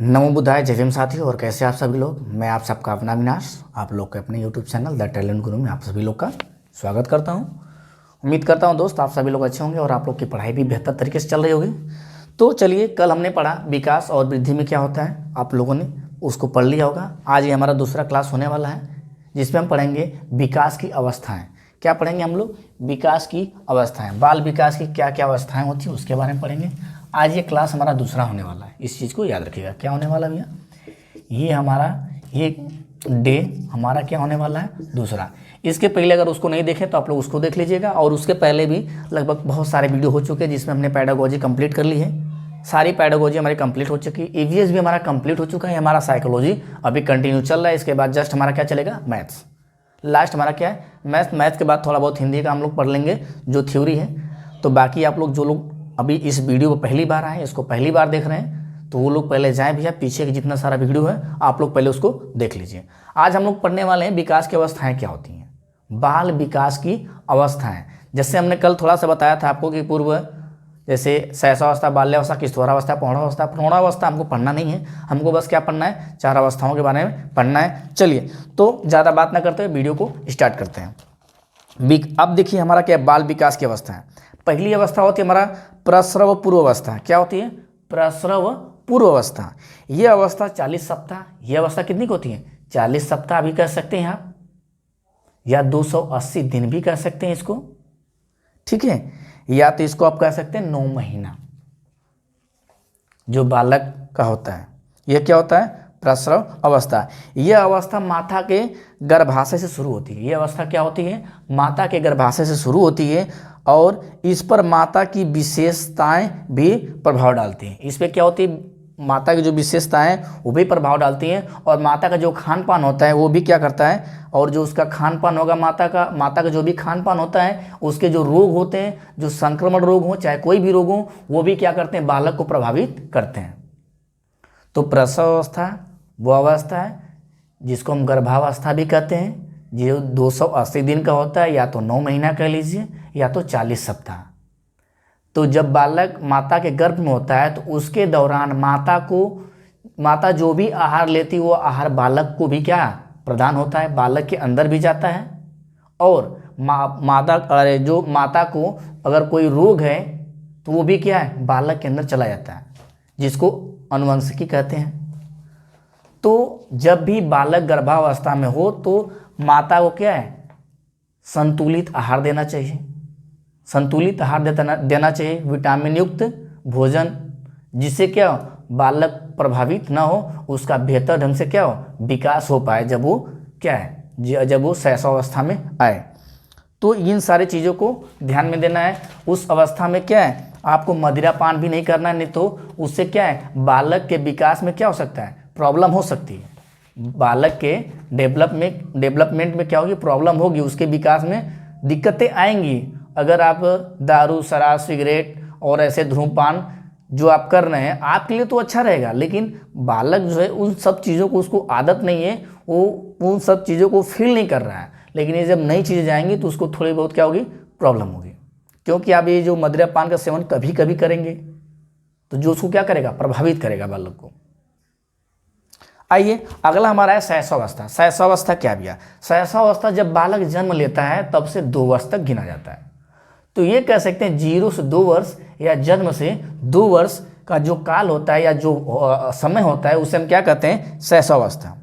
नमो बुद्धाय, जय भीम साथी। और कैसे आप सभी लोग। मैं आप सबका अपना अविनाश, आप लोग के अपने यूट्यूब चैनल द टैलेंट गुरु में आप सभी लोग का स्वागत करता हूं। उम्मीद करता हूं दोस्त आप सभी लोग अच्छे होंगे और आप लोग की पढ़ाई भी बेहतर तरीके से चल रही होगी। तो चलिए, कल हमने पढ़ा विकास और वृद्धि में क्या होता है, आप लोगों ने उसको पढ़ लिया होगा। आज ये हमारा दूसरा क्लास होने वाला है जिसमें हम पढ़ेंगे विकास की अवस्थाएँ। क्या पढ़ेंगे हम लोग? विकास की अवस्थाएँ, बाल विकास की क्या क्या अवस्थाएँ होती हैं उसके बारे में पढ़ेंगे। आज ये क्लास हमारा दूसरा होने वाला है, इस चीज़ को याद रखिएगा। क्या होने वाला भैया? ये डे हमारा क्या होने वाला है? दूसरा। इसके पहले अगर उसको नहीं देखें तो आप लोग उसको देख लीजिएगा। और उसके पहले भी लगभग बहुत सारे वीडियो हो चुके हैं जिसमें हमने पैडागोजी कंप्लीट कर ली है। सारी पैडागोजी हमारी कंप्लीट हो चुकी है। ईवीएस भी हमारा कंप्लीट हो चुका है। हमारा साइकोलॉजी अभी कंटिन्यू चल रहा है। इसके बाद जस्ट हमारा क्या चलेगा? मैथ्स। लास्ट हमारा क्या है? मैथ्स के बाद थोड़ा बहुत हिंदी का हम लोग पढ़ लेंगे जो थ्योरी है। तो बाकी आप लोग जो लोग अभी इस वीडियो पर पहली बार आए, इसको पहली बार देख रहे हैं, तो वो लोग पहले जाएं भैया, पीछे के जितना सारा वीडियो है आप लोग पहले उसको देख लीजिए। आज हम लोग पढ़ने वाले हैं विकास की अवस्थाएं क्या होती हैं, बाल विकास की अवस्थाएं। जैसे हमने कल थोड़ा सा बताया था आपको कि पूर्व जैसे शैशवावस्था, बाल्यावस्था, किशोरावस्था, प्रौढ़ावस्था। प्रौढ़ावस्था हमको पढ़ना नहीं है, हमको बस क्या पढ़ना है? चार अवस्थाओं के बारे में पढ़ना है। चलिए, तो ज़्यादा बात ना करते हुए वीडियो को स्टार्ट करते हैं। अब देखिए हमारा क्या बाल विकास की अवस्था है। पहली अवस्था होती है हमारा प्रसव पूर्व अवस्था। क्या होती है? प्रसव पूर्व अवस्था। यह अवस्था 40 सप्ताह, यह अवस्था कितनी की होती है? 40 सप्ताह भी कह सकते हैं आप, या 280 दिन भी कह सकते हैं इसको, ठीक है। या तो इसको आप कह सकते हैं 9 महीना जो बालक का होता है। यह क्या होता है? प्रसव अवस्था। यह अवस्था माता के गर्भाशय से शुरू होती है। यह अवस्था क्या होती है? माता के गर्भाशय से शुरू होती है और इस पर माता की विशेषताएं भी प्रभाव डालती हैं। इस पर क्या होती है? माता की जो विशेषताएं वो भी प्रभाव डालती हैं। और माता का जो खान पान होता है वो भी क्या करता है, और जो उसका खान पान होगा माता का जो भी खान पान होता है, उसके जो रोग होते हैं, जो संक्रमण रोग हो चाहे कोई भी रोग हो, वो भी क्या करते हैं? बालक को प्रभावित करते हैं। तो प्रसव अवस्था वो अवस्था है जिसको हम गर्भावस्था भी कहते हैं, जो 280 दिन का होता है, या तो 9 महीना कह लीजिए या तो 40 सप्ताह। तो जब बालक माता के गर्भ में होता है तो उसके दौरान माता जो भी आहार लेती है वो आहार बालक को भी क्या प्रदान होता है, बालक के अंदर भी जाता है। और जो माता को अगर कोई रोग है तो वो भी क्या है? बालक के अंदर चला जाता है, जिसको अनुवंशिकी कहते हैं। तो जब भी बालक गर्भावस्था में हो तो माता को क्या है? संतुलित आहार देना चाहिए। संतुलित आहार देना चाहिए, विटामिन युक्त भोजन, जिससे क्या बालक प्रभावित ना हो, उसका बेहतर ढंग से क्या हो? विकास हो पाए, जब वो क्या है? जब वो शैशवावस्था में आए। तो इन सारी चीज़ों को ध्यान में देना है। उस अवस्था में क्या है? आपको मदिरा पान भी नहीं करना है, नहीं तो उससे क्या है? बालक के विकास में क्या हो सकता है? प्रॉब्लम हो सकती है। बालक के डेवलपमेंट में क्या होगी? प्रॉब्लम होगी, उसके विकास में दिक्कतें आएंगी। अगर आप दारू, शराब, सिगरेट और ऐसे धूम्रपान जो आप कर रहे हैं, आपके लिए तो अच्छा रहेगा, लेकिन बालक जो है उन सब चीज़ों को, उसको आदत नहीं है, वो उन सब चीज़ों को फील नहीं कर रहा है। लेकिन ये जब नई चीज़ें जाएंगी तो उसको थोड़ी बहुत क्या होगी? प्रॉब्लम होगी। क्योंकि आप ये जो मदिरा पान का सेवन कभी कभी करेंगे तो जो उसको क्या करेगा? प्रभावित करेगा बालक को। आइए, अगला हमारा है शैशवावस्था। शैशवावस्था क्या भैया? शैशवावस्था जब बालक जन्म लेता है तब से 2 वर्ष तक गिना जाता है। तो ये कह सकते हैं 0 से 2 वर्ष या जन्म से 2 वर्ष का जो काल होता है या जो समय होता है उसे हम क्या कहते हैं? शैशवावस्था।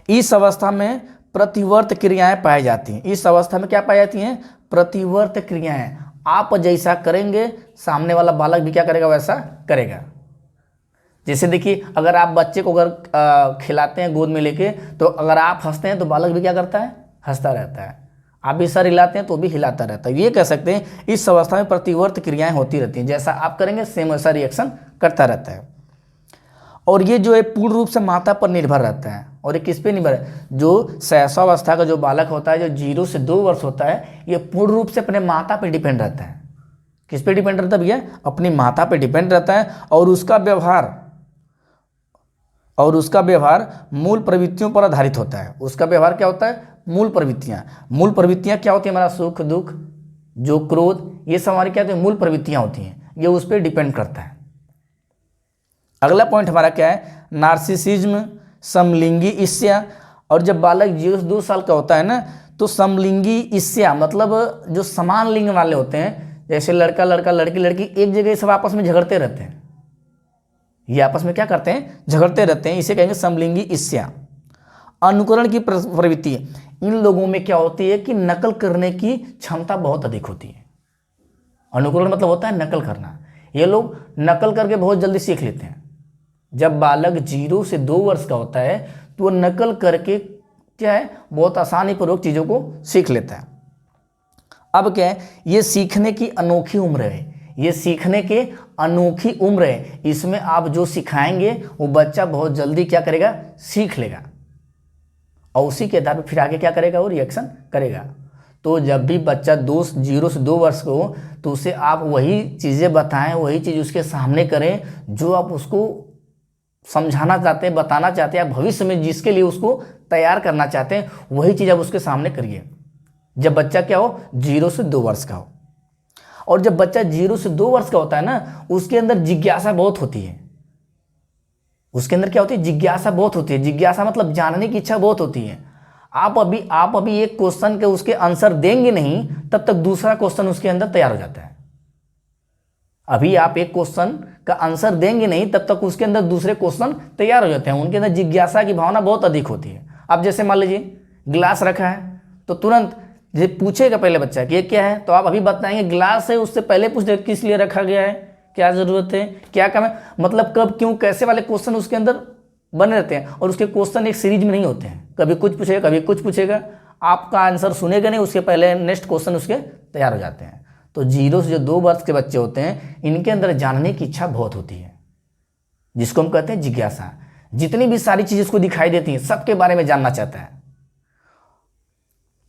इस अवस्था में प्रतिवर्त क्रियाएं पाई जाती हैं। इस अवस्था में क्या पाई जाती हैं? प्रतिवर्त क्रियाएं। आप जैसा करेंगे सामने वाला बालक भी क्या करेगा? वैसा करेगा। जैसे देखिए, अगर आप बच्चे को अगर खिलाते हैं गोद में लेके, तो अगर आप हंसते हैं तो बालक भी क्या करता है? हंसता रहता है। आप भी सर हिलाते हैं तो भी हिलाता रहता है। ये कह सकते हैं इस अवस्था में प्रतिवर्त क्रियाएं होती रहती हैं। जैसा आप करेंगे सेम वैसा रिएक्शन करता रहता है। और ये जो है पूर्ण रूप से माता पर निर्भर रहता है। और ये किस पे निर्भर है? जो शैशवावस्था का जो बालक होता है, जो 0 से 2 वर्ष होता है, ये पूर्ण रूप से अपने माता पर डिपेंड रहता है। किस पे डिपेंड रहता है भैया? अपनी माता पर डिपेंड रहता है। और उसका व्यवहार मूल प्रवृत्तियों पर आधारित होता है। उसका व्यवहार क्या होता है? मूल प्रवृत्तियां क्या होती है? हमारा सुख, दुख, जो क्रोध, ये सब हमारी क्या होती है? मूल प्रवृत्तियां होती हैं। ये उस पर डिपेंड करता है। अगला पॉइंट हमारा क्या है, नार्सिसिज्म, समलिंगी ईर्ष्या। और जब बालक 0 से 2 साल का होता है ना, तो समलिंगी ईर्ष्या मतलब जो समान लिंग वाले होते हैं, जैसे लड़का लड़का लड़की लड़की, एक जगह सब आपस में झगड़ते रहते हैं, ये आपस में क्या करते हैं, झगड़ते रहते हैं, इसे कहेंगे समलिंगी ईर्ष्या। अनुकरण की प्रवृत्ति, इन लोगों में क्या होती है कि नकल करने की क्षमता बहुत अधिक होती है। अनुकरण मतलब होता है नकल करना, ये लोग नकल करके बहुत जल्दी सीख लेते हैं। जब बालक 0 से 2 वर्ष का होता है तो वो नकल करके क्या है, बहुत आसानी पूर्वक चीज़ों को सीख लेता है। अब क्या है, ये सीखने की अनोखी उम्र है, ये सीखने के अनोखी उम्र है, इसमें आप जो सिखाएंगे वो बच्चा बहुत जल्दी क्या करेगा, सीख लेगा, और उसी के आधार पर फिर आगे क्या करेगा, वो रिएक्शन करेगा। तो जब भी बच्चा 0 से 2 वर्ष का हो तो उसे आप वही चीज़ें बताएं, वही चीज़ उसके सामने करें जो आप उसको समझाना चाहते हैं, बताना चाहते हैं, आप भविष्य में जिसके लिए उसको तैयार करना चाहते हैं, वही चीज़ आप उसके सामने करिए जब बच्चा क्या हो, 0 से 2 वर्ष का हो। और जब बच्चा 0 से 2 वर्ष का होता है ना, उसके अंदर जिज्ञासा बहुत होती है, उसके अंदर क्या होती है, जिज्ञासा बहुत होती है। जिज्ञासा मतलब जानने की इच्छा बहुत होती है। आप अभी एक क्वेश्चन के उसके आंसर देंगे नहीं, तब तक दूसरा क्वेश्चन उसके अंदर तैयार हो जाता है। अभी आप एक क्वेश्चन का आंसर देंगे नहीं, तब तक उसके अंदर दूसरे क्वेश्चन तैयार हो जाते हैं। उनके अंदर जिज्ञासा की भावना बहुत अधिक होती है। अब जैसे मान लीजिए गिलास रखा है, तो तुरंत ये पूछेगा पहले बच्चा कि ये क्या है, तो आप अभी बताएंगे गिलास है, उससे पहले पूछ दे किस लिए रखा गया है, क्या ज़रूरत है, क्या काम है, मतलब कब, क्यों, कैसे वाले क्वेश्चन उसके अंदर बने रहते हैं। और उसके क्वेश्चन एक सीरीज में नहीं होते हैं, कभी कुछ पूछेगा कभी कुछ पूछेगा, आपका आंसर सुनेगा नहीं, उसके पहले नेक्स्ट क्वेश्चन उसके तैयार हो जाते हैं। तो 0 से जो 2 वर्ष के बच्चे होते हैं, इनके अंदर जानने की इच्छा बहुत होती है, जिसको हम कहते हैं जिज्ञासा। जितनी भी सारी चीज़ उसको दिखाई देती हैं, सबके बारे में जानना चाहता है।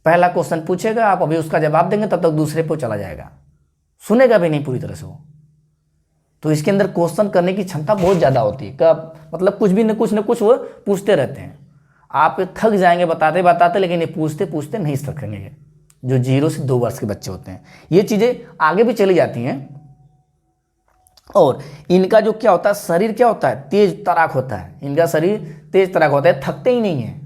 पहला क्वेश्चन पूछेगा, आप अभी उसका जवाब देंगे, तब तक दूसरे पे चला जाएगा, सुनेगा भी नहीं पूरी तरह से वो। तो इसके अंदर क्वेश्चन करने की क्षमता बहुत ज़्यादा होती है। कब मतलब कुछ भी न कुछ वो पूछते रहते हैं, आप थक जाएंगे बताते बताते, लेकिन ये पूछते पूछते नहीं थकेंगे। जो 0 से 2 वर्ष के बच्चे होते हैं, ये चीज़ें आगे भी चली जाती हैं। और इनका जो क्या होता है, शरीर क्या होता है, तेज तराक होता है। इनका शरीर तेज तराक होता है, थकते ही नहीं है।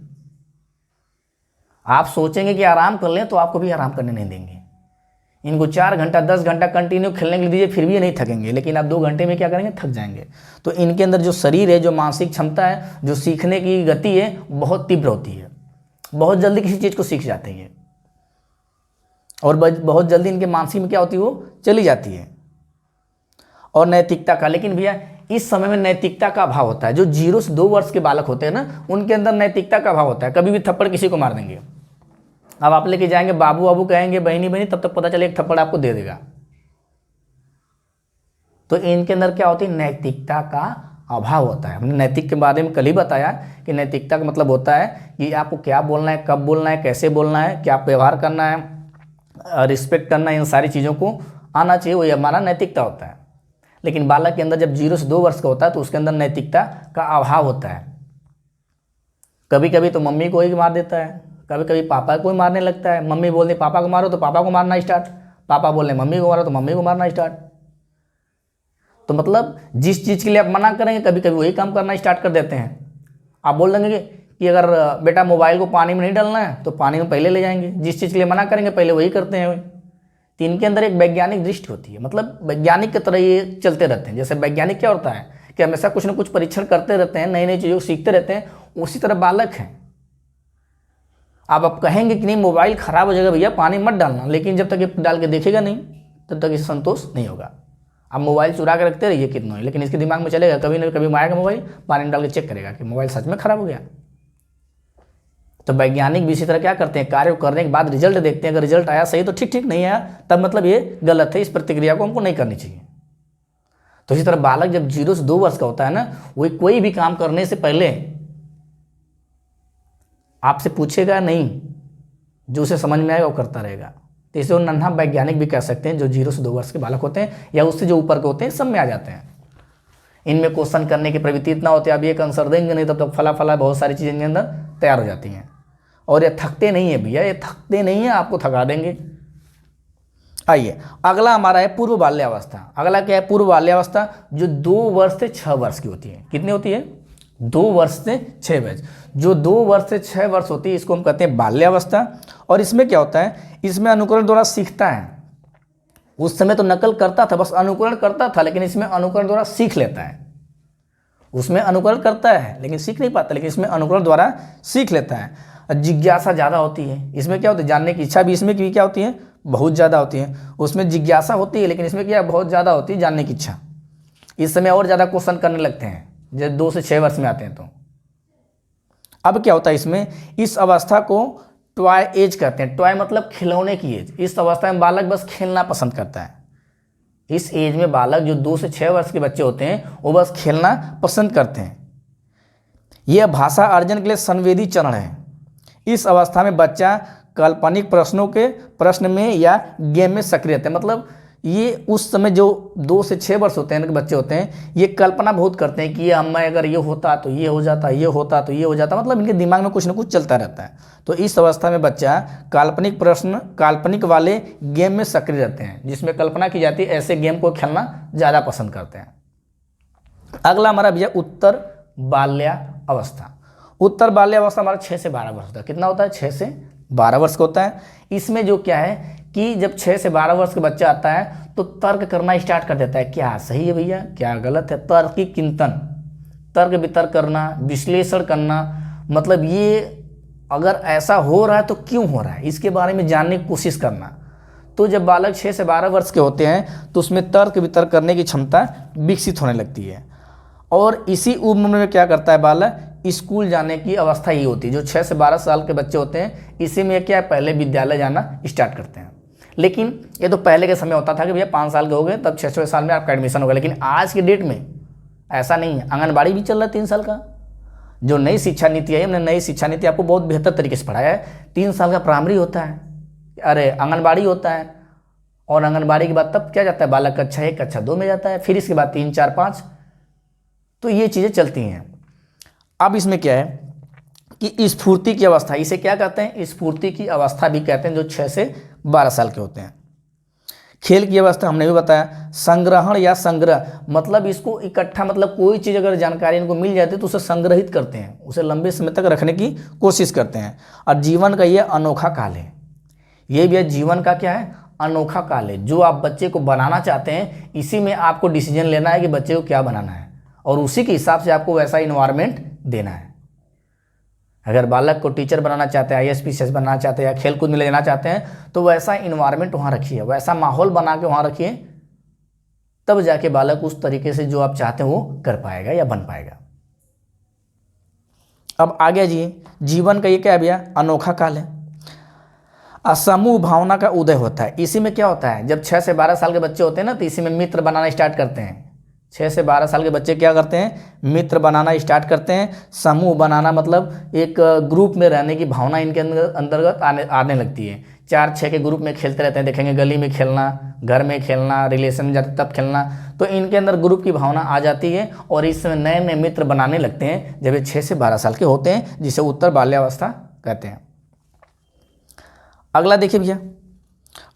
आप सोचेंगे कि आराम कर लें, तो आपको भी आराम करने नहीं देंगे। इनको 4 घंटा 10 घंटा कंटिन्यू खेलने के लिए दीजिए, फिर भी ये नहीं थकेंगे, लेकिन आप 2 घंटे में क्या करेंगे, थक जाएंगे। तो इनके अंदर जो शरीर है, जो मानसिक क्षमता है, जो सीखने की गति है, बहुत तीव्र होती है। बहुत जल्दी किसी चीज़ को सीख जाते हैं, और बहुत जल्दी इनके मानसिक में क्या होती है, वो चली जाती है। और नैतिकता का, लेकिन भैया इस समय में नैतिकता का अभाव होता है। जो 0 से 2 वर्ष के बालक होते हैं ना, उनके अंदर नैतिकता का अभाव होता है। कभी भी थप्पड़ किसी को मार देंगे, अब आप लेके जाएंगे, बाबू बाबू कहेंगे, बहनी बहनी, तब तक पता चले एक थप्पड़ आपको दे देगा। तो इनके अंदर क्या होती है, नैतिकता का अभाव होता है। हमने नैतिक के बारे में कल ही बताया कि नैतिकता का मतलब होता है कि आपको क्या बोलना है, कब बोलना है, कैसे बोलना है, क्या व्यवहार करना है, रिस्पेक्ट करना है, इन सारी चीज़ों को आना चाहिए, वही हमारा नैतिकता होता है। लेकिन बालक के अंदर जब 0 से 2 वर्ष का होता है, तो उसके अंदर नैतिकता का अभाव होता है। कभी कभी तो मम्मी को ही मार देता है, कभी कभी पापा को ही मारने लगता है। मम्मी बोल दे पापा को मारो, तो पापा को मारना स्टार्ट, पापा बोल रहे मम्मी को मारो, तो मम्मी को मारना स्टार्ट। तो मतलब जिस चीज़ के लिए आप मना करेंगे, कभी कभी वही काम करना स्टार्ट कर देते हैं। आप बोल देंगे कि अगर बेटा मोबाइल को पानी में नहीं डालना है, तो पानी में पहले ले जाएंगे। जिस चीज़ के लिए मना करेंगे, पहले वही करते हैं। तो इनके अंदर एक वैज्ञानिक दृष्टि होती है, मतलब वैज्ञानिक की तरह ये चलते रहते हैं। जैसे वैज्ञानिक क्या होता है कि हमेशा कुछ ना कुछ परीक्षण करते रहते हैं, नई नई चीज़ों को सीखते रहते हैं, उसी तरह बालक हैं। आप कहेंगे कि नहीं मोबाइल ख़राब हो जाएगा भैया, पानी मत डालना, लेकिन जब तक ये डाल के देखेगा नहीं, तब तक इसे संतोष नहीं होगा। आप मोबाइल चुरा के रखते रहिए कितना ही, लेकिन इसके दिमाग में चलेगा, कभी ना कभी आएगा मोबाइल, पानी डाल के चेक करेगा कि मोबाइल सच में ख़राब हो गया। तो वैज्ञानिक भी इसी तरह क्या करते हैं, कार्य करने के बाद रिजल्ट देखते हैं। अगर रिजल्ट आया सही तो ठीक, ठीक नहीं आया तब मतलब ये गलत है, इस प्रतिक्रिया को हमको नहीं करनी चाहिए। तो इसी तरह बालक जब 0 से 2 वर्ष का होता है ना, वो कोई भी काम करने से पहले आपसे पूछेगा नहीं, जो उसे समझ में आएगा वो करता रहेगा। तो इसे वो नन्हा वैज्ञानिक भी कह सकते हैं, जो 0 से 2 वर्ष के बालक होते हैं, या उससे जो ऊपर के होते हैं, सब में आ जाते हैं। इनमें क्वेश्चन करने की प्रवृत्ति इतना होती है, अब एक आंसर देंगे नहीं, तब तक फला फला बहुत सारी चीज़ें इनके अंदर तैयार हो जाती हैं। और ये थकते नहीं है भैया, ये थकते नहीं है, आपको थका देंगे। आइए, अगला हमारा है पूर्व बाल्यावस्था। अगला क्या है? पूर्व बाल्यावस्था, जो 2 वर्ष से 6 वर्ष की होती है। कितनी होती है? 2 वर्ष से 6 वर्ष। जो 2 वर्ष से 6 वर्ष होती है इसको हम कहते हैं बाल्यावस्था। और इसमें क्या होता है? इसमें अनुकरण द्वारा सीखता है। उस समय तो नकल करता था, बस अनुकरण करता था, लेकिन इसमें अनुकरण द्वारा सीख लेता है। उसमें अनुकरण करता है लेकिन सीख नहीं पाता, लेकिन इसमें अनुकरण द्वारा सीख लेता है। जिज्ञासा ज़्यादा होती है। इसमें क्या होता है? जानने की इच्छा भी इसमें भी क्या होती है? बहुत ज़्यादा होती है। उसमें जिज्ञासा होती है लेकिन इसमें क्या बहुत ज़्यादा होती है? जानने की इच्छा। इस समय और ज़्यादा क्वेश्चन करने लगते हैं जब 2 से 6 वर्ष में आते हैं तो। अब क्या होता है इसमें? इस अवस्था को टॉय एज कहते हैं। टॉय मतलब खिलौने की एज। इस अवस्था में बालक बस खेलना पसंद करता है। इस एज में बालक, जो 2 से 6 वर्ष के बच्चे होते हैं, वो बस खेलना पसंद करते हैं। यह भाषा अर्जन के लिए संवेदी चरण है। इस अवस्था में बच्चा काल्पनिक प्रश्न में या गेम में सक्रिय रहते हैं। मतलब ये उस समय जो 2 से 6 वर्ष होते हैं बच्चे होते हैं, ये कल्पना बहुत करते हैं कि ये हमें अगर ये होता तो ये हो जाता, ये होता तो ये हो जाता। मतलब इनके दिमाग में कुछ ना कुछ चलता रहता है। तो इस अवस्था में बच्चा काल्पनिक वाले गेम में सक्रिय रहते हैं, जिसमें कल्पना की जाती है। ऐसे गेम को खेलना ज़्यादा पसंद करते हैं। अगला हमारा भैया उत्तर बाल्यावस्था। उत्तर बाल्यावस्था हमारा 6 से 12 वर्ष होता है। कितना होता है? 6 से 12 वर्ष का होता है। इसमें जो क्या है कि जब 6 से 12 वर्ष का बच्चा आता है तो तर्क करना स्टार्ट कर देता है। क्या सही है भैया, क्या गलत है? तार्किक चिंतन, तर्क वितर्क करना, विश्लेषण करना। मतलब ये अगर ऐसा हो रहा है तो क्यों हो रहा है, इसके बारे में जानने की कोशिश करना। तो जब बालक 6 से 12 वर्ष के होते हैं तो उसमें तर्क वितर्क करने की क्षमता विकसित होने लगती है। और इसी उम्र में क्या करता है बालक? स्कूल जाने की अवस्था ये होती है। जो 6 से 12 साल के बच्चे होते हैं, इसी में क्या है? पहले विद्यालय जाना स्टार्ट करते हैं। लेकिन ये तो पहले के समय होता था कि भैया 5 साल के हो गए तब 6वें साल में आपका एडमिशन होगा। लेकिन आज के डेट में ऐसा नहीं है। आंगनबाड़ी भी चल रहा है 3 साल का। जो नई शिक्षा नीति है, हमने नई शिक्षा नीति आपको बहुत बेहतर तरीके से पढ़ाया है। 3 साल का प्राइमरी होता है, अरे आंगनबाड़ी होता है। और आंगनबाड़ी के बाद तब क्या जाता है? बालक कक्षा 1 कक्षा 2 में जाता है। फिर इसके बाद 3 4 5। तो ये चीज़ें चलती हैं। अब इसमें क्या है कि स्फूर्ति की अवस्था, इसे क्या कहते हैं? स्फूर्ति की अवस्था भी कहते हैं, जो 6 से 12 साल के होते हैं। खेल की अवस्था हमने भी बताया। संग्रहण या संग्रह, मतलब इसको इकट्ठा, मतलब कोई चीज़ अगर जानकारी इनको मिल जाती है तो उसे संग्रहित करते हैं, उसे लंबे समय तक रखने की कोशिश करते हैं। और जीवन का ये अनोखा काल है। ये भी जीवन का क्या है? अनोखा काल है। जो आप बच्चे को बनाना चाहते हैं, इसी में आपको डिसीजन लेना है कि बच्चे को क्या बनाना है, और उसी के हिसाब से आपको वैसा इन्वायरमेंट देना है। अगर बालक को टीचर बनाना चाहते हैं, IAS PCS बनाना चाहते हैं, या खेलकूद में ले जाना चाहते हैं, तो वैसा इन्वायरमेंट वहाँ रखिए, वैसा माहौल बना के वहाँ रखिए, तब जाके बालक उस तरीके से जो आप चाहते हैं वो कर पाएगा या बन पाएगा। अब आगे जी, जीवन का ये क्या है भैया? अनोखा काल है। समूह भावना का उदय होता है। इसी में क्या होता है? जब 6 से 12 साल के बच्चे होते हैं ना, तो इसी में मित्र बनाना स्टार्ट करते हैं। 6 से 12 साल के बच्चे क्या करते हैं? मित्र बनाना स्टार्ट करते हैं। समूह बनाना मतलब एक ग्रुप में रहने की भावना इनके अंतर्गत आने लगती है। 4-6 के ग्रुप में खेलते रहते हैं। देखेंगे गली में खेलना, घर में खेलना, रिलेशन में जाते तब खेलना, तो इनके अंदर ग्रुप की भावना आ जाती है और इसमें नए नए मित्र बनाने लगते हैं जब ये 6 से 12 साल के होते हैं, जिसे उत्तर बाल्यावस्था कहते हैं। अगला देखिए भैया,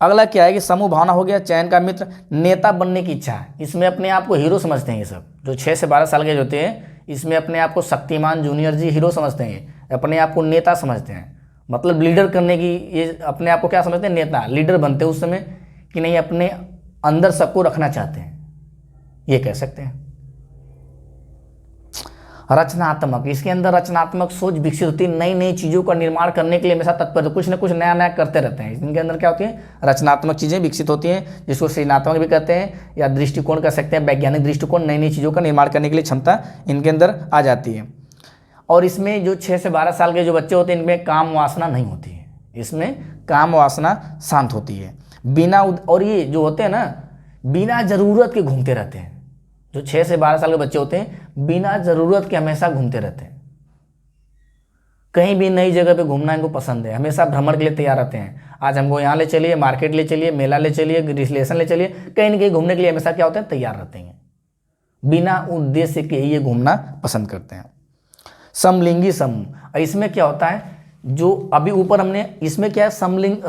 अगला क्या है कि समूह भावना हो गया, चयन का मित्र, नेता बनने की इच्छा है। इसमें अपने आप को हीरो समझते हैं। ये सब जो 6 से 12 साल के जो होते हैं, इसमें अपने आप को शक्तिमान जूनियर जी हीरो समझते हैं, अपने आप को नेता समझते हैं। मतलब लीडर करने की, ये अपने आप को क्या समझते हैं? नेता, लीडर बनते हैं उस समय, कि नहीं अपने अंदर सबको रखना चाहते हैं, ये कह सकते हैं। रचनात्मक, इसके अंदर रचनात्मक सोच विकसित होती है। नई नई चीज़ों का निर्माण करने के लिए हमेशा तत्पर, कुछ ना कुछ नया नया करते रहते हैं। इनके अंदर क्या होती है? रचनात्मक चीज़ें विकसित होती हैं, जिसको सृजनात्मक भी कहते हैं, या दृष्टिकोण कह सकते हैं, वैज्ञानिक दृष्टिकोण। नई नई चीज़ों का निर्माण करने के लिए क्षमता इनके अंदर आ जाती है। और इसमें जो 6 से 12 साल के जो बच्चे होते हैं, इनमें काम वासना नहीं होती है। इसमें काम वासना शांत होती है। बिना और ये जो होते हैं ना, बिना ज़रूरत के घूमते रहते हैं। जो 6 से 12 साल के बच्चे होते हैं, बिना ज़रूरत के हमेशा घूमते रहते हैं। कहीं भी नई जगह पे घूमना इनको पसंद है, हमेशा भ्रमण के लिए तैयार रहते हैं। आज हमको यहाँ ले चलिए, मार्केट ले चलिए, मेला ले चलिए, रिलेशन ले चलिए, कहीं ना कहीं घूमने के लिए हमेशा क्या होते हैं? तैयार रहते हैं। बिना उद्देश्य के ये घूमना पसंद करते हैं। समलिंगी समूह, इसमें क्या होता है जो अभी ऊपर हमने इसमें क्या है,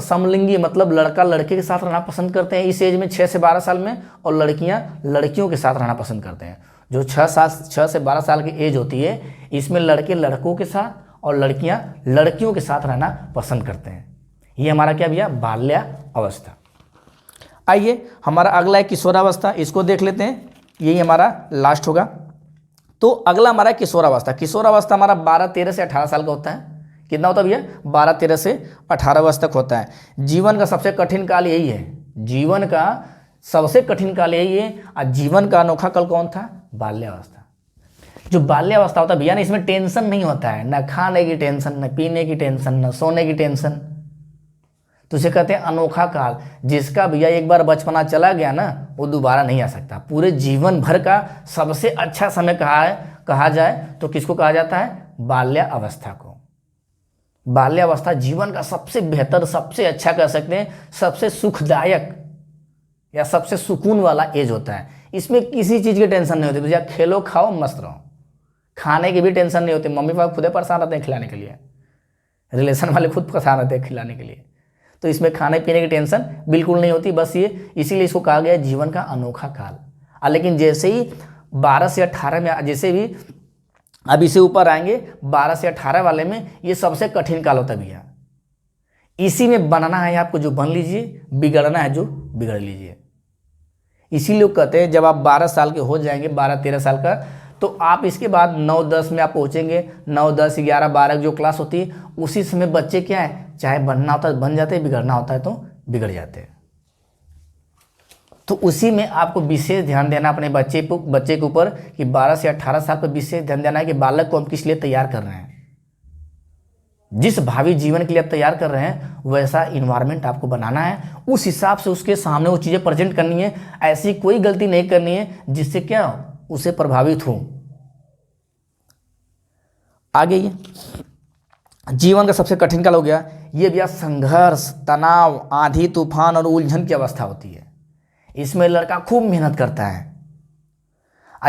समलिंगी मतलब लड़का लड़के के साथ रहना पसंद करते हैं इस एज में 6 से 12 साल में, और लड़कियां लड़कियों के साथ रहना पसंद करते हैं। जो 6 से 12 साल की एज होती है इसमें लड़के लड़कों के साथ और लड़कियां लड़कियों के साथ रहना पसंद करते हैं। ये हमारा क्या भैया, बाल्यावस्था। आइए हमारा अगला है किशोरावस्था, इसको देख लेते हैं, यही हमारा लास्ट होगा। तो अगला हमारा किशोरावस्था। किशोरावस्था हमारा 12-13 से 18 साल का होता है। कितना होता है भैया, 12-13 से 18 वर्ष तक होता है। जीवन का सबसे कठिन काल यही है, जीवन का सबसे कठिन काल यही है। और जीवन का अनोखा काल कौन था, बाल्यावस्था। जो बाल्यावस्था होता है भैया ना, इसमें टेंशन नहीं होता है, न खाने की टेंशन, न पीने की टेंशन, न सोने की टेंशन। तो उसे कहते हैं अनोखा काल। जिसका भैया एक बार बचपना चला गया ना, वो दोबारा नहीं आ सकता। पूरे जीवन भर का सबसे अच्छा समय कहा जाए तो किसको कहा जाता है, बाल्यावस्था को। बाल्यावस्था जीवन का सबसे बेहतर, सबसे अच्छा कह सकते हैं, सबसे सुखदायक या सबसे सुकून वाला एज होता है। इसमें किसी चीज़ की टेंशन नहीं होती भैया, खेलो खाओ मस्त रहो। खाने की भी टेंशन नहीं होती, मम्मी पापा खुद परेशान रहते हैं खिलाने के लिए, रिलेशन वाले खुद परेशान रहते हैं खिलाने के लिए। तो इसमें खाने पीने की टेंशन बिल्कुल नहीं होती। बस ये इसीलिए इसको कहा गया है जीवन का अनोखा काल। लेकिन जैसे ही 12 से 18 में, जैसे भी अब इसे ऊपर आएंगे 12 से 18 वाले में, ये सबसे कठिन काल होता है भैया। इसी में बनना है आपको जो बन लीजिए, बिगड़ना है जो बिगड़ लीजिए। इसीलिए लोग कहते हैं जब आप 12 साल के हो जाएंगे, 12-13 साल का, तो आप इसके बाद 9-10 में आप पहुंचेंगे। 9-10-11-12 जो क्लास होती है, उसी समय बच्चे क्या है, चाहे बनना होता है बन जाते हैं, बिगड़ना होता है तो बिगड़ जाते हैं। तो उसी में आपको विशेष ध्यान देना अपने बच्चे के ऊपर कि 12 से 18 साल पर विशेष ध्यान देना है कि बालक को हम किस लिए तैयार कर रहे हैं। जिस भावी जीवन के लिए आप तैयार कर रहे हैं वैसा इन्वायरमेंट आपको बनाना है, उस हिसाब से उसके सामने वो चीज़ें प्रेजेंट करनी है। ऐसी कोई गलती नहीं करनी है जिससे क्या उसे प्रभावित हो। आगे ये जीवन का सबसे कठिन काल हो गया। ये भैया संघर्ष, तनाव, आंधी तूफान और उलझन की अवस्था होती है। इसमें लड़का खूब मेहनत करता है।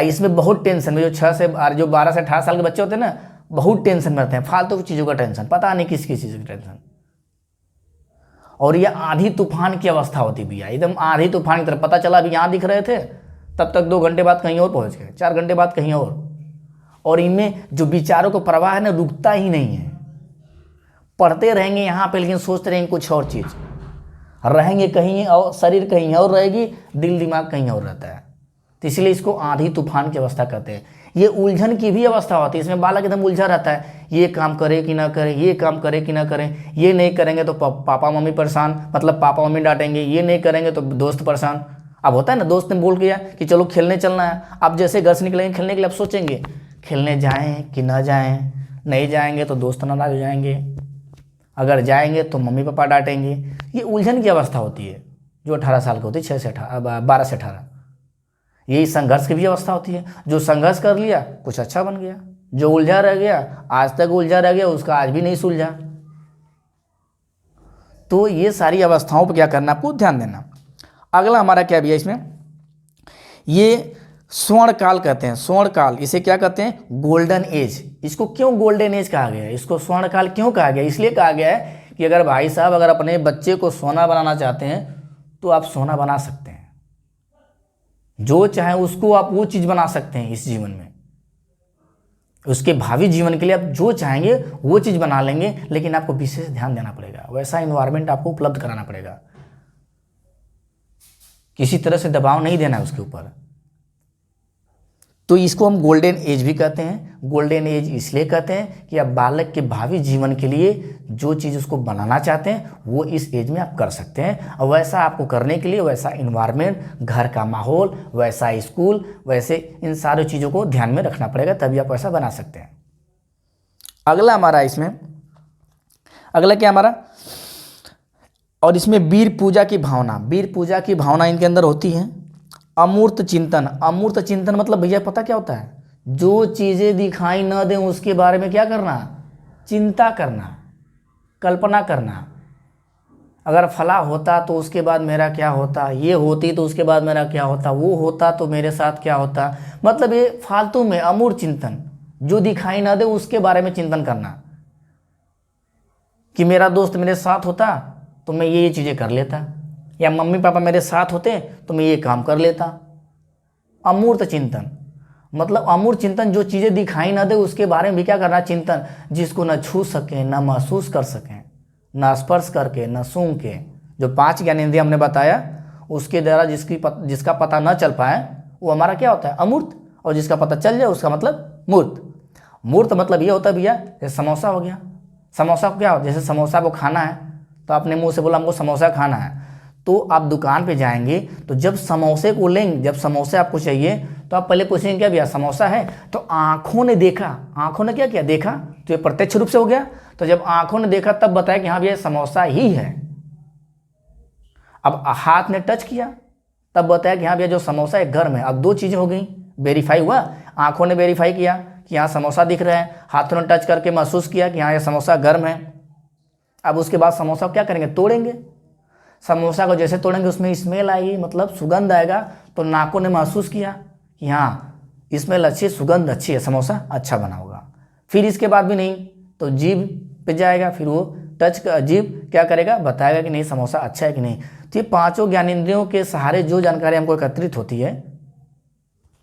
इसमें बहुत टेंशन में, जो 12 से 18 साल के बच्चे होते हैं ना, बहुत टेंशन में रहते हैं, फालतू की चीज़ों का टेंशन, पता नहीं किस चीज़ की टेंशन। और ये आंधी तूफान की अवस्था होती भैया, एकदम आंधी तूफान की तरह। पता चला अभी यहाँ दिख रहे थे, तब तक 2 घंटे बाद कहीं और पहुँच गए, 4 घंटे बाद कहीं और इनमें जो विचारों का प्रवाह है ना, रुकता ही नहीं है। पढ़ते रहेंगे यहाँ पे, लेकिन सोचते रहेंगे कुछ और चीज़, रहेंगे कहीं और, शरीर कहीं और रहेगी, दिल दिमाग कहीं और रहता है। तो इसलिए इसको आंधी तूफान की अवस्था कहते हैं। ये उलझन की भी अवस्था होती है, इसमें बालक एकदम उलझा रहता है, ये काम करे कि ना करे, ये काम करे कि ना करें, ये नहीं करेंगे तो पापा मम्मी परेशान, मतलब पापा मम्मी डांटेंगे, ये नहीं करेंगे तो दोस्त परेशान। अब होता है ना, दोस्त ने बोल किया कि चलो खेलने चलना है, अब जैसे घर से निकलेंगे खेलने के लिए, अब सोचेंगे खेलने जाएँ कि ना जाएँ, नहीं जाएंगे तो दोस्त नाराज हो जाएंगे, अगर जाएंगे तो मम्मी पापा डांटेंगे। ये उलझन की अवस्था होती है जो 18 साल की होती है, 12 से 18। यही संघर्ष की भी अवस्था होती है। जो संघर्ष कर लिया कुछ अच्छा बन गया, जो उलझा रह गया, आज तक उलझा रह गया, उसका आज भी नहीं सुलझा। तो ये सारी अवस्थाओं पर क्या करना, आपको ध्यान देना। अगला हमारा क्या भैया, इसमें ये स्वर्ण काल कहते हैं। स्वर्ण काल, इसे क्या कहते हैं, गोल्डन एज। इसको क्यों गोल्डन एज कहा गया है, इसको स्वर्ण काल क्यों कहा गया, इसलिए कहा गया है कि अगर भाई साहब अगर अपने बच्चे को सोना बनाना चाहते हैं तो आप सोना बना सकते हैं। जो चाहे उसको आप वो चीज़ बना सकते हैं इस जीवन में। उसके भावी जीवन के लिए आप जो चाहेंगे वो चीज़ बना लेंगे, लेकिन आपको विशेष ध्यान देना पड़ेगा, वैसा इन्वायरमेंट आपको उपलब्ध कराना पड़ेगा। किसी तरह से दबाव नहीं देना है उसके ऊपर। तो इसको हम गोल्डन एज भी कहते हैं। गोल्डन एज इसलिए कहते हैं कि आप बालक के भावी जीवन के लिए जो चीज़ उसको बनाना चाहते हैं वो इस एज में आप कर सकते हैं। और वैसा आपको करने के लिए वैसा इन्वायरमेंट, घर का माहौल, वैसा स्कूल, वैसे इन सारी चीज़ों को ध्यान में रखना पड़ेगा, तभी आप वैसा बना सकते हैं। अगला हमारा इसमें, अगला क्या हमारा, और इसमें वीर पूजा की भावना, वीर पूजा की भावना इनके अंदर होती है। अमूर्त चिंतन, अमूर्त चिंतन मतलब भैया पता क्या होता है, जो चीज़ें दिखाई न दें उसके बारे में क्या करना, चिंता करना, कल्पना करना। अगर फला होता तो उसके बाद मेरा क्या होता, ये होती तो उसके बाद मेरा क्या होता, वो होता तो मेरे साथ क्या होता। मतलब ये फालतू में अमूर्त चिंतन, जो दिखाई न दे उसके बारे में चिंतन करना। कि मेरा दोस्त मेरे साथ होता तो मैं ये चीज़ें कर लेता, या मम्मी पापा मेरे साथ होते तो मैं ये काम कर लेता। अमूर्त चिंतन मतलब अमूर्त चिंतन, जो चीज़ें दिखाई ना दे उसके बारे में भी क्या करना चिंतन, जिसको न छू सकें, न महसूस कर सकें, न स्पर्श करके, न सूंघ के। जो 5 ज्ञानेंद्रिय हमने बताया उसके द्वारा जिसका पता न चल पाए वो हमारा क्या होता है, अमूर्त। और जिसका पता चल जाए उसका मतलब मूर्त। मूर्त मतलब ये होता है भैया, जैसे समोसा हो गया, समोसा को क्या हो, जैसे समोसा को खाना है तो आपने मुंह से बोला हमको समोसा खाना है, तो आप दुकान पे जाएंगे तो जब समोसे को लेंगे, जब समोसे आपको चाहिए तो आप पहले पूछेंगे क्या भैया समोसा है, तो आंखों ने देखा, आंखों ने क्या किया, देखा, तो ये प्रत्यक्ष रूप से हो गया। तो जब आंखों ने देखा तब बताया कि हाँ भैया समोसा ही है। अब हाथ ने टच किया तब बताया कि हाँ भैया जो समोसा है घर में। अब 2 चीज़ें हो गई, वेरीफाई हुआ, आंखों ने वेरीफाई किया कि हाँ समोसा दिख रहा है, हाथों ने टच करके महसूस किया कि हाँ ये समोसा गर्म है। अब उसके बाद समोसा को क्या करेंगे, तोड़ेंगे। समोसा को जैसे तोड़ेंगे उसमें स्मेल आएगी, मतलब सुगंध आएगा, तो नाकों ने महसूस किया कि हाँ स्मेल अच्छी है, सुगंध अच्छी है, समोसा अच्छा बना होगा। फिर इसके बाद भी नहीं तो जीभ पे जाएगा, फिर वो टच जीभ क्या करेगा, बताएगा कि नहीं समोसा अच्छा है कि नहीं। तो ये 5 ज्ञानेंद्रियों के सहारे जो जानकारी हमको एकत्रित होती है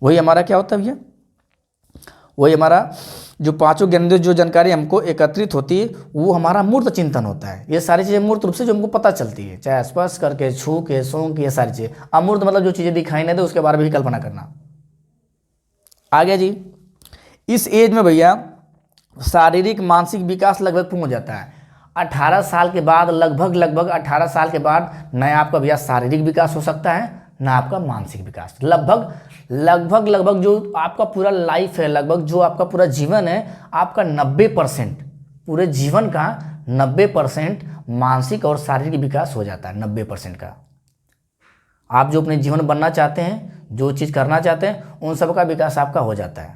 वही हमारा क्या होता है भैया, वही हमारा जो 5 ज्ञानेंद्रिय जो जानकारी हमको एकत्रित होती है वो हमारा मूर्त चिंतन होता है। ये सारी चीज़ें मूर्त रूप से जो हमको पता चलती है, चाहे स्पर्श करके, छू के, सूंघ के, ये सारी चीज़ें। अमूर्त मतलब जो चीज़ें दिखाई नहीं दे उसके बारे में भी कल्पना करना। आ गया जी। इस एज में भैया शारीरिक मानसिक विकास लगभग पूर्ण हो जाता है। 18 साल के बाद लगभग 18 साल के बाद न आपका भैया शारीरिक विकास हो सकता है ना आपका मानसिक विकास। लगभग जो आपका पूरा लाइफ है, लगभग जो आपका पूरा जीवन है, आपका 90% पूरे जीवन का 90% मानसिक और शारीरिक विकास हो जाता है। 90% का आप जो अपने जीवन बनना चाहते हैं, जो चीज़ करना चाहते हैं, उन सब का विकास आपका हो जाता है।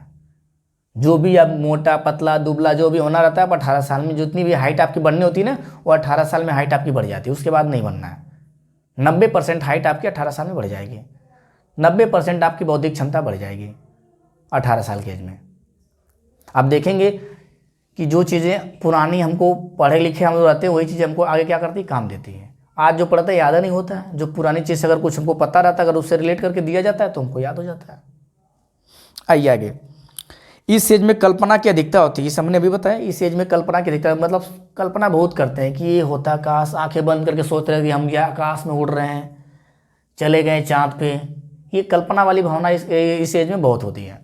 जो भी आप मोटा पतला दुबला जो भी होना रहता है, आप 18 साल में जितनी भी हाइट आपकी बढ़नी होती है ना, वो 18 साल में हाइट आपकी बढ़ जाती है, उसके बाद नहीं बनना है। 90% हाइट आपकी 18 साल में बढ़ जाएगी, 90% आपकी बौद्धिक क्षमता बढ़ जाएगी 18 साल के एज में। आप देखेंगे कि जो चीज़ें पुरानी हमको पढ़े लिखे हम लोग रहते हैं वही चीज़ें हमको आगे क्या करती है, काम देती है। आज जो पढ़ता है याद नहीं होता है, जो पुरानी चीज़ अगर कुछ हमको पता रहता है, अगर उससे रिलेट करके दिया जाता है तो हमको याद हो जाता है। आइए आगे। इस एज में कल्पना की अधिकता होती है, इस हमने अभी बताया। इस एज में कल्पना की अधिकता मतलब कल्पना बहुत करते हैं कि ये होता काश, आंखें बंद करके सोच रहे हैं कि हम क्या आकाश में उड़ रहे हैं, चले गए चाँद पे। ये कल्पना वाली भावना इस एज में बहुत होती है।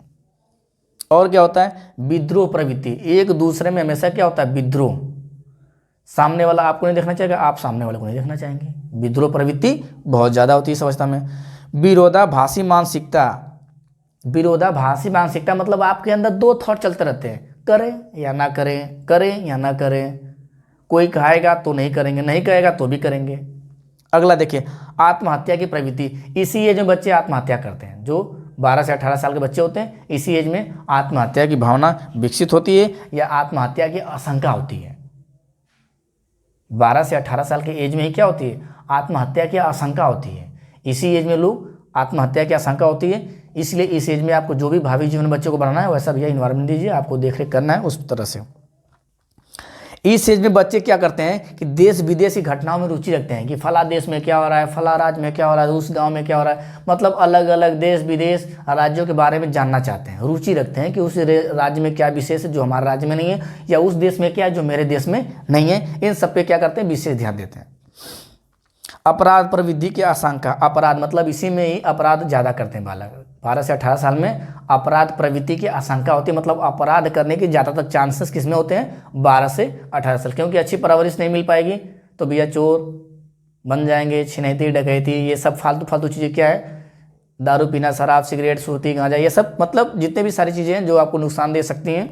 और क्या होता है, विद्रोह प्रवृत्ति, एक दूसरे में हमेशा क्या होता है, विद्रोह। सामने वाला आपको नहीं देखना चाहेगा, आप सामने वाले को नहीं देखना चाहेंगे। विद्रोह प्रवृत्ति बहुत ज़्यादा होती है इस अवस्था में। विरोधाभासी मानसिकता, विरोधाभासी मानसिकता मतलब आपके अंदर 2 थॉट चलते रहते हैं, करें या ना करें, करें या ना करें। कोई कहेगा तो नहीं करेंगे, नहीं कहेगा तो भी करेंगे। अगला देखिए, आत्महत्या की प्रवृत्ति। इसी एज में बच्चे आत्महत्या करते हैं, जो 12 से 18 साल के बच्चे होते हैं, इसी एज में आत्महत्या की भावना विकसित होती है या आत्महत्या की आशंका होती है। 12 से 18 साल के एज में ही क्या होती है, आत्महत्या की आशंका होती है। इसी एज में लोग आत्महत्या की आशंका होती है। इसलिए इस एज में आपको जो भी भावी जीवन बच्चे को बनाना है वैसा भैया इन्वायरमेंट दीजिए, आपको देखरेख करना है उस तरह से। इस एज में बच्चे क्या करते हैं कि देश विदेश की घटनाओं में रुचि रखते हैं कि फला देश में क्या हो रहा है, फला राज्य में क्या हो रहा है, उस गांव में क्या हो रहा है। मतलब अलग अलग देश विदेश राज्यों के बारे में जानना चाहते हैं, रुचि रखते हैं कि उस राज्य में क्या विशेष है जो हमारे राज्य में नहीं है, या उस देश में क्या है जो मेरे देश में नहीं है। इन सब पे क्या करते हैं, विशेष ध्यान देते हैं। अपराध प्रवृत्ति की आशंका, अपराध मतलब इसी में ही अपराध ज़्यादा करते हैं बालक। 12 से 18 साल में अपराध प्रवृत्ति की आशंका होती है, मतलब अपराध करने के ज़्यादातर चांसेस किसमें होते हैं, 12 से 18 साल। क्योंकि अच्छी परवरिश नहीं मिल पाएगी तो भैया चोर बन जाएंगे, छिनैती डकैती, ये सब फालतू चीज़ें क्या है, दारू पीना, शराब, सिगरेट, सुर्ती, गांजा, ये सब मतलब जितने भी सारी चीज़ें हैं जो आपको नुकसान दे सकती हैं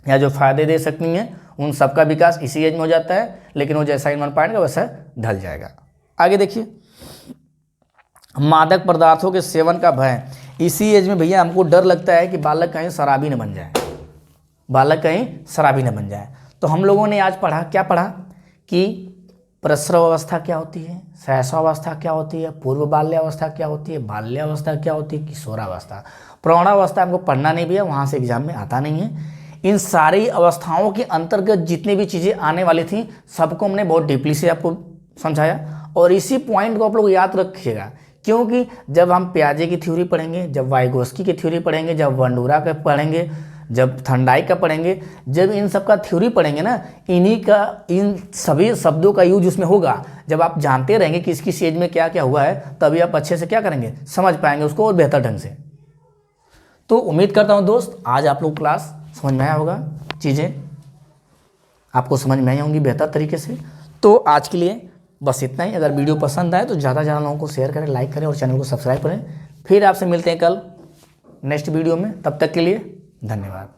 या जो फ़ायदे दे सकती हैं, उन सबका विकास इसी एज में हो जाता है। लेकिन वो जैसा ईमान पाएगा वैसा ढल जाएगा। आगे देखिए, मादक पदार्थों के सेवन का भय। इसी एज में भैया हमको डर लगता है कि बालक कहीं शराबी न बन जाए, बालक कहीं शराबी न बन जाए। तो हम लोगों ने आज पढ़ा, क्या पढ़ा कि प्रसव अवस्था क्या होती है, शैशवावस्था क्या होती है, पूर्व बाल्यावस्था क्या होती है, बाल्यावस्था क्या होती है, किशोरावस्था। प्रौढ़ावस्था हमको पढ़ना नहीं भैया, वहाँ से एग्जाम में आता नहीं है। इन सारी अवस्थाओं के अंतर्गत जितनी भी चीज़ें आने वाली थी सबको हमने बहुत डीपली से आपको समझाया, और इसी पॉइंट को आप लोग याद रखिएगा, क्योंकि जब हम पियाजे की थ्योरी पढ़ेंगे, जब वाइगोस्की की थ्योरी पढ़ेंगे, जब वंडूरा का पढ़ेंगे, जब थर्नडाइक का पढ़ेंगे, जब इन सब का थ्योरी पढ़ेंगे ना, इन सभी शब्दों का यूज उसमें होगा। जब आप जानते रहेंगे कि किस एज में क्या क्या हुआ है, तभी आप अच्छे से क्या करेंगे, समझ पाएंगे उसको और बेहतर ढंग से। तो उम्मीद करता हूँ दोस्त आज आप लोग क्लास समझ में आया होगा, चीज़ें आपको समझ में आई होंगी बेहतर तरीके से। तो आज के लिए बस इतना ही। अगर वीडियो पसंद आए तो ज़्यादा से ज़्यादा लोगों को शेयर करें, लाइक करें और चैनल को सब्सक्राइब करें। फिर आपसे मिलते हैं कल नेक्स्ट वीडियो में, तब तक के लिए धन्यवाद।